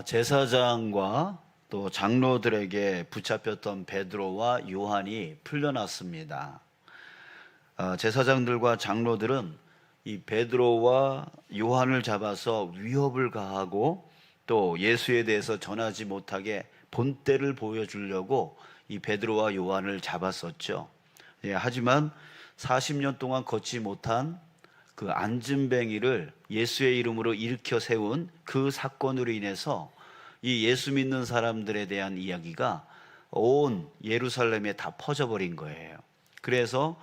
제사장과 또 장로들에게 붙잡혔던 베드로와 요한이 풀려났습니다. 제사장들과 장로들은 이 베드로와 요한을 잡아서 위협을 가하고 또 예수에 대해서 전하지 못하게 본때를 보여주려고 이 베드로와 요한을 잡았었죠. 하지만 40년 동안 걷지 못한 그 안진뱅이를 예수의 이름으로 일으켜 세운 그 사건으로 인해서 이 예수 믿는 사람들에 대한 이야기가 온 예루살렘에 다 퍼져버린 거예요. 그래서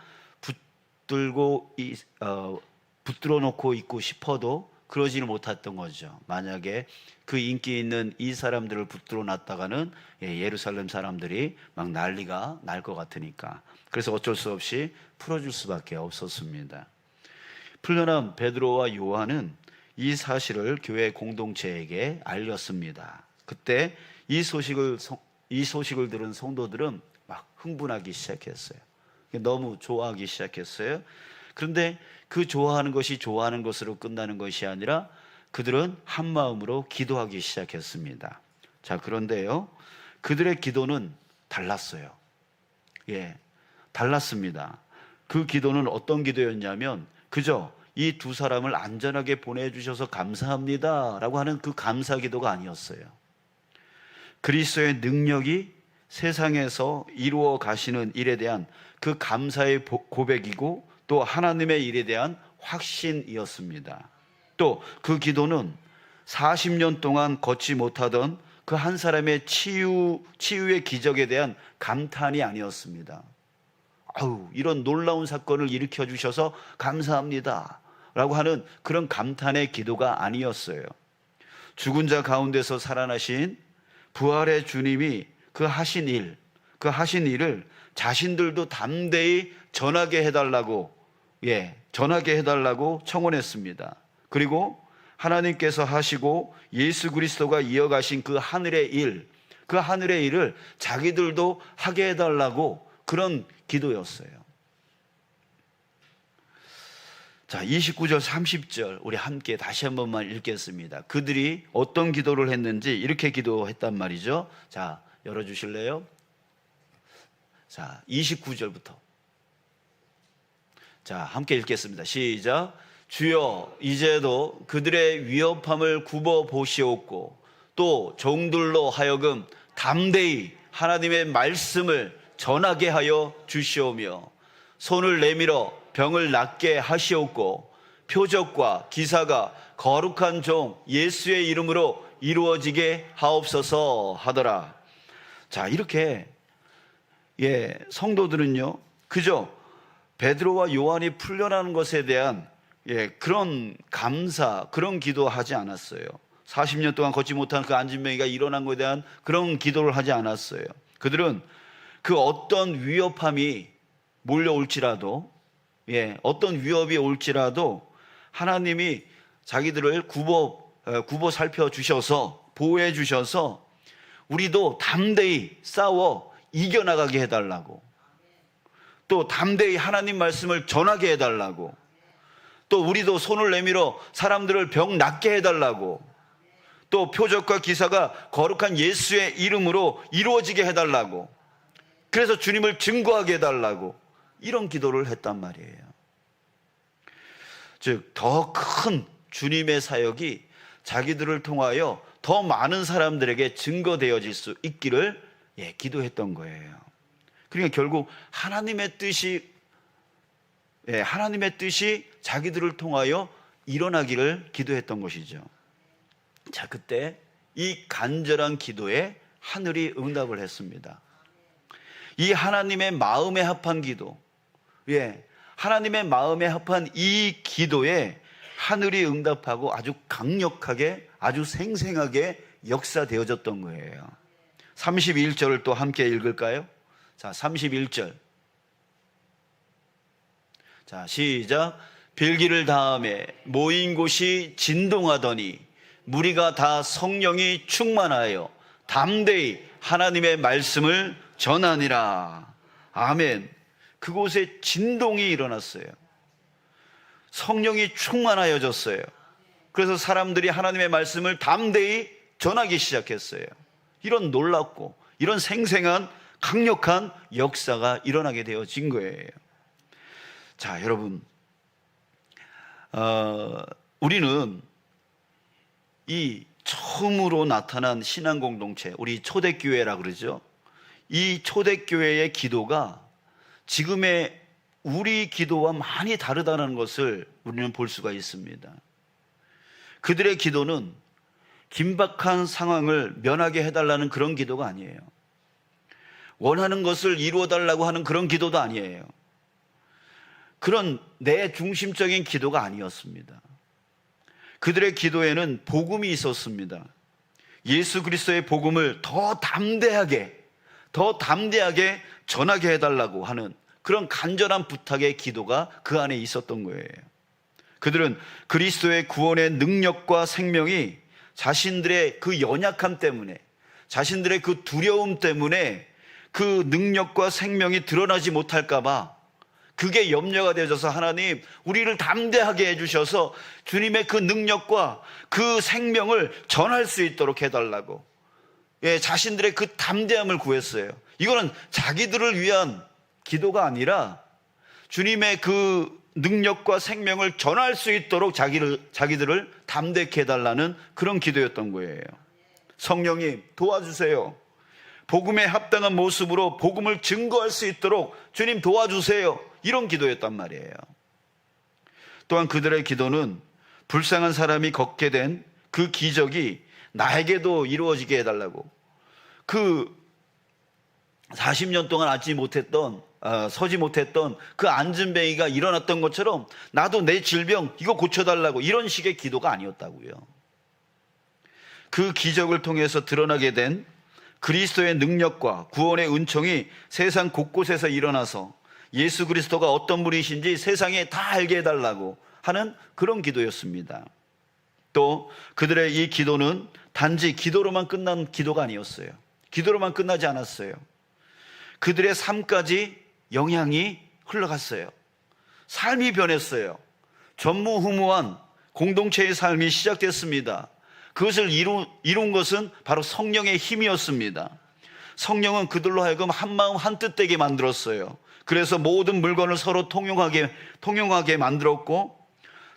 붙들어 놓고 있고 싶어도 그러지는 못했던 거죠. 만약에 그 인기 있는 이 사람들을 붙들어 놨다가는 예루살렘 사람들이 막 난리가 날 것 같으니까. 그래서 어쩔 수 없이 풀어줄 수밖에 없었습니다. 풀려난 베드로와 요한은 이 사실을 교회 공동체에게 알렸습니다. 그때 이 소식을 들은 성도들은 막 흥분하기 시작했어요. 너무 좋아하기 시작했어요. 그런데 그 좋아하는 것이 좋아하는 것으로 끝나는 것이 아니라 그들은 한 마음으로 기도하기 시작했습니다. 자, 그런데요, 그들의 기도는 달랐어요. 달랐습니다. 그 기도는 어떤 기도였냐면 그저 이 두 사람을 안전하게 보내주셔서 감사합니다 라고 하는 그 감사 기도가 아니었어요. 그리스도의 능력이 세상에서 이루어 가시는 일에 대한 그 감사의 고백이고 또 하나님의 일에 대한 확신이었습니다. 또 그 기도는 40년 동안 걷지 못하던 그 한 사람의 치유의 기적에 대한 감탄이 아니었습니다. 이런 놀라운 사건을 일으켜 주셔서 감사합니다 라고 하는 그런 감탄의 기도가 아니었어요. 죽은 자 가운데서 살아나신 부활의 주님이 그 하신 일을 자신들도 담대히 전하게 해달라고 청원했습니다. 그리고 하나님께서 하시고 예수 그리스도가 이어가신 그 하늘의 일을 자기들도 하게 해달라고 그런 기도였어요. 자, 29절 30절 우리 함께 다시 한 번만 읽겠습니다. 그들이 어떤 기도를 했는지 이렇게 기도했단 말이죠. 자, 열어주실래요? 자, 29절부터 자, 함께 읽겠습니다. 시작. 주여, 이제도 그들의 위협함을 굽어 보시옵고 또 종들로 하여금 담대히 하나님의 말씀을 전하게 하여 주시오며 손을 내밀어 병을 낫게 하시옵고 표적과 기사가 거룩한 종 예수의 이름으로 이루어지게 하옵소서 하더라. 자, 이렇게 성도들은요 그저 베드로와 요한이 풀려나는 것에 대한 그런 감사, 그런 기도하지 않았어요. 40년 동안 걷지 못한 그 안진뱅이가 일어난 것에 대한 그런 기도를 하지 않았어요. 그들은 그 어떤 위협함이 몰려올지라도 어떤 위협이 올지라도 하나님이 자기들을 굽어 살펴주셔서 보호해 주셔서 우리도 담대히 싸워 이겨나가게 해달라고, 또 담대히 하나님 말씀을 전하게 해달라고, 또 우리도 손을 내밀어 사람들을 병 낫게 해달라고, 또 표적과 기사가 거룩한 예수의 이름으로 이루어지게 해달라고, 그래서 주님을 증거하게 해달라고 이런 기도를 했단 말이에요. 즉, 더 큰 주님의 사역이 자기들을 통하여 더 많은 사람들에게 증거되어질 수 있기를 기도했던 거예요. 그러니까 결국 하나님의 뜻이 자기들을 통하여 일어나기를 기도했던 것이죠. 자, 그때 이 간절한 기도에 하늘이 응답을 했습니다. 이 하나님의 마음에 합한 기도, 하나님의 마음에 합한 이 기도에 하늘이 응답하고 아주 강력하게, 아주 생생하게 역사되어졌던 거예요. 31절을 또 함께 읽을까요? 자, 31절. 자, 시작. 빌기를 다음에 모인 곳이 진동하더니 무리가 다 성령이 충만하여 담대히 하나님의 말씀을 전하니라. 아멘. 그곳에 진동이 일어났어요. 성령이 충만하여졌어요. 그래서 사람들이 하나님의 말씀을 담대히 전하기 시작했어요. 이런 놀랍고 이런 생생한 강력한 역사가 일어나게 되어진 거예요. 자, 여러분, 우리는 이 처음으로 나타난 신앙 공동체, 우리 초대교회라 그러죠. 이 초대교회의 기도가 지금의 우리 기도와 많이 다르다는 것을 우리는 볼 수가 있습니다. 그들의 기도는 긴박한 상황을 면하게 해달라는 그런 기도가 아니에요. 원하는 것을 이루어달라고 하는 그런 기도도 아니에요. 그런 내 중심적인 기도가 아니었습니다. 그들의 기도에는 복음이 있었습니다. 예수 그리스도의 복음을 더 담대하게 전하게 해달라고 하는 그런 간절한 부탁의 기도가 그 안에 있었던 거예요. 그들은 그리스도의 구원의 능력과 생명이 자신들의 그 연약함 때문에, 자신들의 그 두려움 때문에 그 능력과 생명이 드러나지 못할까 봐 그게 염려가 되어져서, 하나님 우리를 담대하게 해주셔서 주님의 그 능력과 그 생명을 전할 수 있도록 해달라고, 자신들의 그 담대함을 구했어요. 이거는 자기들을 위한 기도가 아니라 주님의 그 능력과 생명을 전할 수 있도록 자기들을 담대케 해달라는 그런 기도였던 거예요. 성령님 도와주세요. 복음에 합당한 모습으로 복음을 증거할 수 있도록 주님 도와주세요. 이런 기도였단 말이에요. 또한 그들의 기도는 불쌍한 사람이 걷게 된 그 기적이 나에게도 이루어지게 해달라고, 그 40년 동안 서지 못했던 그 안진뱅이가 일어났던 것처럼 나도 내 질병 이거 고쳐달라고, 이런 식의 기도가 아니었다고요. 그 기적을 통해서 드러나게 된 그리스도의 능력과 구원의 은총이 세상 곳곳에서 일어나서 예수 그리스도가 어떤 분이신지 세상에 다 알게 해달라고 하는 그런 기도였습니다. 또 그들의 이 기도는 단지 기도로만 끝난 기도가 아니었어요. 기도로만 끝나지 않았어요. 그들의 삶까지 영향이 흘러갔어요. 삶이 변했어요. 전무후무한 공동체의 삶이 시작됐습니다. 그것을 이룬 것은 바로 성령의 힘이었습니다. 성령은 그들로 하여금 한마음 한뜻되게 만들었어요. 그래서 모든 물건을 서로 통용하게 만들었고,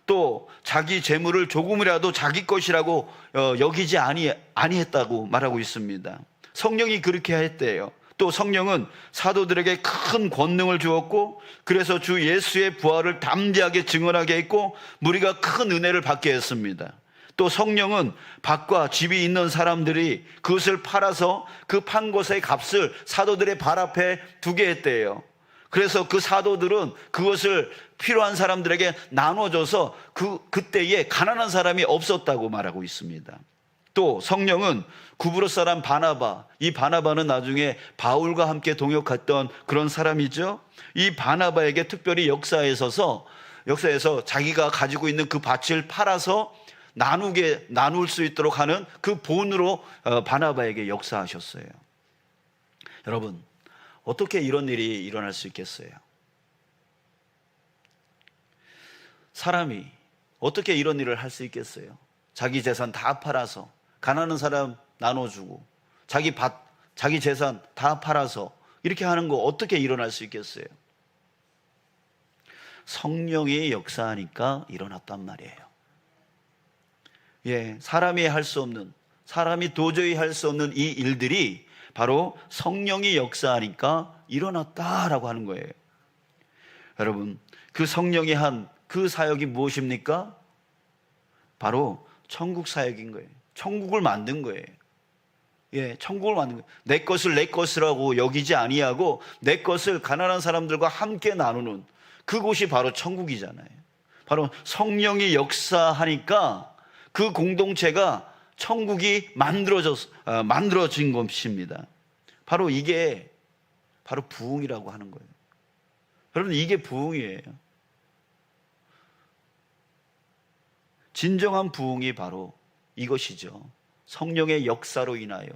또 자기 재물을 조금이라도 자기 것이라고 여기지 아니했다고 말하고 있습니다. 성령이 그렇게 했대요. 또 성령은 사도들에게 큰 권능을 주었고, 그래서 주 예수의 부활을 담대하게 증언하게 했고, 무리가 큰 은혜를 받게 했습니다. 또 성령은 밭과 집이 있는 사람들이 그것을 팔아서 그 판 것의 값을 사도들의 발 앞에 두게 했대요. 그래서 그 사도들은 그것을 필요한 사람들에게 나눠줘서 그때에 가난한 사람이 없었다고 말하고 있습니다. 또 성령은 구브로 사람 바나바, 이 바나바는 나중에 바울과 함께 동역했던 그런 사람이죠. 이 바나바에게 특별히 역사에서 자기가 가지고 있는 그 밭을 팔아서 나눌 수 있도록 하는 그 본으로 바나바에게 역사하셨어요. 여러분, 어떻게 이런 일이 일어날 수 있겠어요? 사람이 어떻게 이런 일을 할 수 있겠어요? 자기 재산 다 팔아서 가난한 사람 나눠주고, 자기 밭, 자기 재산 다 팔아서 이렇게 하는 거 어떻게 일어날 수 있겠어요? 성령이 역사하니까 일어났단 말이에요. 사람이 할 수 없는, 사람이 도저히 할 수 없는 이 일들이 바로 성령이 역사하니까 일어났다라고 하는 거예요. 여러분, 그 성령이 한 그 사역이 무엇입니까? 바로 천국 사역인 거예요. 천국을 만든 거예요. 천국을 만든 거예요. 내 것을 내 것이라고 여기지 아니하고 내 것을 가난한 사람들과 함께 나누는 그곳이 바로 천국이잖아요. 바로 성령이 역사하니까 그 공동체가 천국이 만들어진 것입니다. 바로 이게 바로 부흥이라고 하는 거예요. 여러분, 이게 부흥이에요. 진정한 부흥이 바로 이것이죠. 성령의 역사로 인하여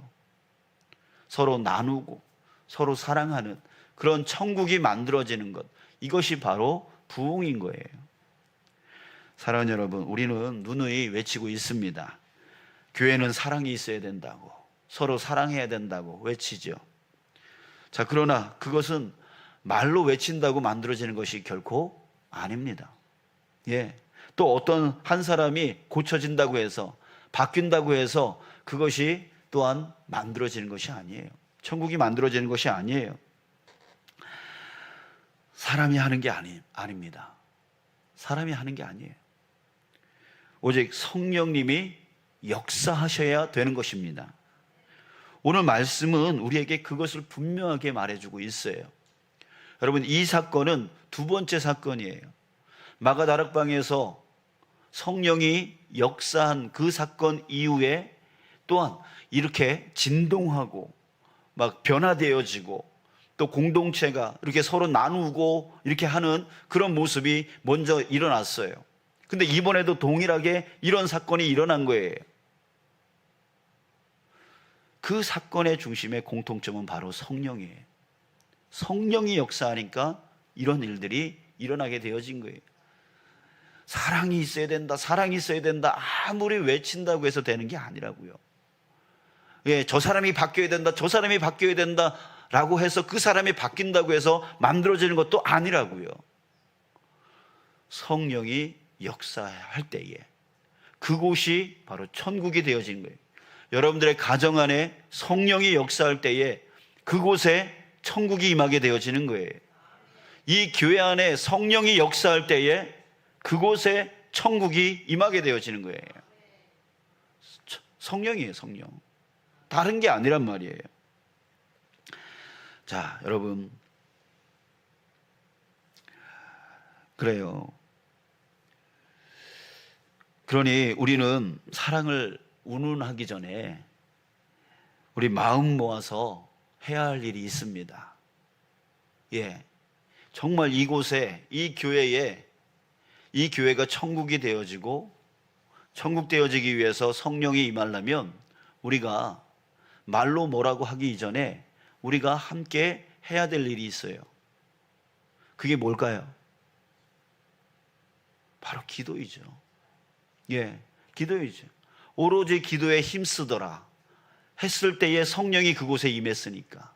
서로 나누고 서로 사랑하는 그런 천국이 만들어지는 것, 이것이 바로 부흥인 거예요. 사랑하는 여러분, 우리는 누누이 외치고 있습니다. 교회는 사랑이 있어야 된다고, 서로 사랑해야 된다고 외치죠. 자, 그러나 그것은 말로 외친다고 만들어지는 것이 결코 아닙니다. 예. 또 어떤 한 사람이 고쳐진다고 해서, 바뀐다고 해서 그것이 또한 만들어지는 것이 아니에요. 천국이 만들어지는 것이 아니에요. 사람이 하는 게 아닙니다. 사람이 하는 게 아니에요. 오직 성령님이 역사하셔야 되는 것입니다. 오늘 말씀은 우리에게 그것을 분명하게 말해주고 있어요. 여러분, 이 사건은 두 번째 사건이에요. 마가다락방에서 성령이 역사한 그 사건 이후에 또한 이렇게 진동하고 막 변화되어지고 또 공동체가 이렇게 서로 나누고 이렇게 하는 그런 모습이 먼저 일어났어요. 근데 이번에도 동일하게 이런 사건이 일어난 거예요. 그 사건의 중심의 공통점은 바로 성령이에요. 성령이 역사하니까 이런 일들이 일어나게 되어진 거예요. 사랑이 있어야 된다, 사랑이 있어야 된다, 아무리 외친다고 해서 되는 게 아니라고요. 예, 저 사람이 바뀌어야 된다, 저 사람이 바뀌어야 된다 라고 해서 그 사람이 바뀐다고 해서 만들어지는 것도 아니라고요. 성령이 역사할 때에 그곳이 바로 천국이 되어진 거예요. 여러분들의 가정 안에 성령이 역사할 때에 그곳에 천국이 임하게 되어지는 거예요. 이 교회 안에 성령이 역사할 때에 그곳에 천국이 임하게 되어지는 거예요. 성령이에요, 성령. 다른 게 아니란 말이에요. 자, 여러분, 그래요. 그러니 우리는 사랑을 운운하기 전에 우리 마음 모아서 해야 할 일이 있습니다. 예, 정말 이곳에, 이 교회에, 이 교회가 천국이 되어지고 천국 되어지기 위해서 성령이 임하려면 우리가 말로 뭐라고 하기 이전에 우리가 함께 해야 될 일이 있어요. 그게 뭘까요? 바로 기도이죠. 예, 기도이죠. 오로지 기도에 힘쓰더라 했을 때에 성령이 그곳에 임했으니까.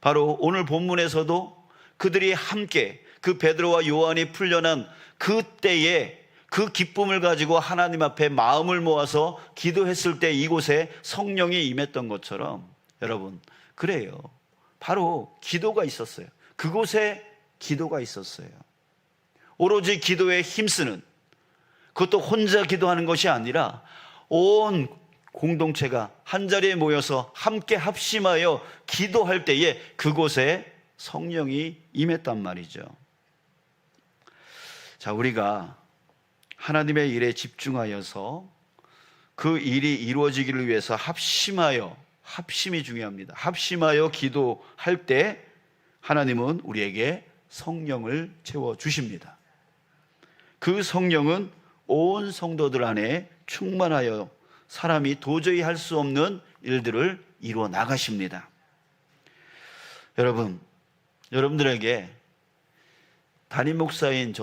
바로 오늘 본문에서도 그들이 함께 그 베드로와 요한이 풀려난 그때에 그 기쁨을 가지고 하나님 앞에 마음을 모아서 기도했을 때 이곳에 성령이 임했던 것처럼 여러분, 그래요. 바로 기도가 있었어요. 그곳에 기도가 있었어요. 오로지 기도에 힘쓰는, 그것도 혼자 기도하는 것이 아니라 온 공동체가 한자리에 모여서 함께 합심하여 기도할 때에 그곳에 성령이 임했단 말이죠. 자, 우리가 하나님의 일에 집중하여서 그 일이 이루어지기를 위해서 합심이 중요합니다. 합심하여 기도할 때 하나님은 우리에게 성령을 채워주십니다. 그 성령은 온 성도들 안에 충만하여 사람이 도저히 할 수 없는 일들을 이루어 나가십니다. 여러분들에게 담임 목사인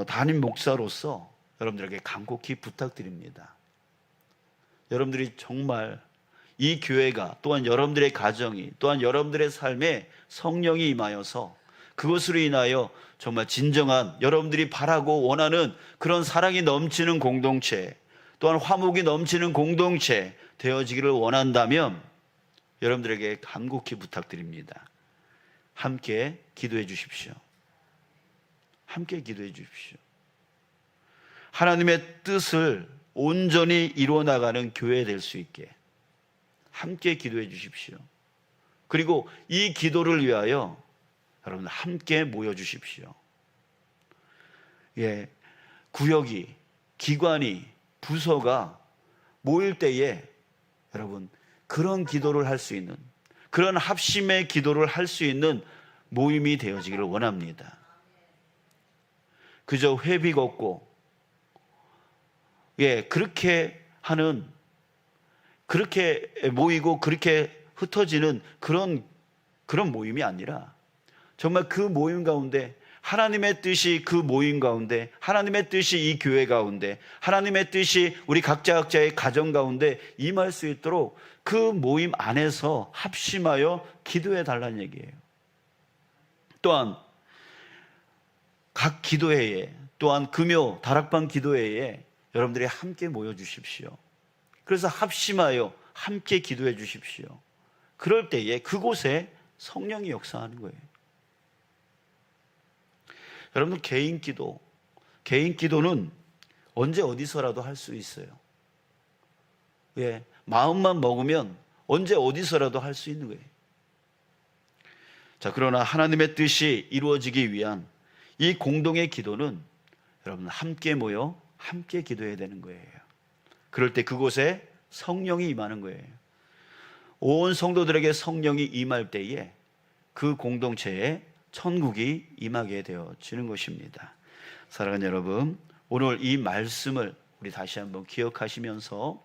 담임 목사로서 여러분들에게 간곡히 부탁드립니다. 여러분들이 정말 이 교회가, 또한 여러분들의 가정이, 또한 여러분들의 삶에 성령이 임하여서 그것으로 인하여 정말 진정한 여러분들이 바라고 원하는 그런 사랑이 넘치는 공동체, 또한 화목이 넘치는 공동체 되어지기를 원한다면 여러분들에게 간곡히 부탁드립니다. 함께 기도해 주십시오. 함께 기도해 주십시오. 하나님의 뜻을 온전히 이루어 나가는 교회 될 수 있게 함께 기도해 주십시오. 그리고 이 기도를 위하여 여러분 함께 모여 주십시오. 예, 구역이, 기관이, 부서가 모일 때에 여러분 그런 기도를 할 수 있는, 그런 합심의 기도를 할 수 있는 모임이 되어지기를 원합니다. 그저 회비 걷고 그렇게 하는, 그렇게 모이고 그렇게 흩어지는 그런 모임이 아니라 정말 그 모임 가운데 하나님의 뜻이 그 모임 가운데, 하나님의 뜻이 이 교회 가운데, 하나님의 뜻이 우리 각자의 가정 가운데 임할 수 있도록 그 모임 안에서 합심하여 기도해 달라는 얘기예요. 또한 각 기도회에, 또한 금요 다락방 기도회에 여러분들이 함께 모여 주십시오. 그래서 합심하여 함께 기도해 주십시오. 그럴 때에 그곳에 성령이 역사하는 거예요. 여러분, 개인 기도는 언제 어디서라도 할 수 있어요. 예, 마음만 먹으면 언제 어디서라도 할 수 있는 거예요. 자, 그러나 하나님의 뜻이 이루어지기 위한 이 공동의 기도는 여러분 함께 모여 함께 기도해야 되는 거예요. 그럴 때 그곳에 성령이 임하는 거예요. 온 성도들에게 성령이 임할 때에 그 공동체에 천국이 임하게 되어지는 것입니다. 사랑하는 여러분, 오늘 이 말씀을 우리 다시 한번 기억하시면서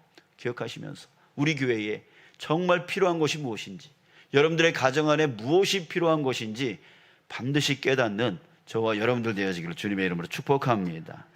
우리 교회에 정말 필요한 것이 무엇인지, 여러분들의 가정 안에 무엇이 필요한 것인지 반드시 깨닫는 저와 여러분들 되어지기를 주님의 이름으로 축복합니다.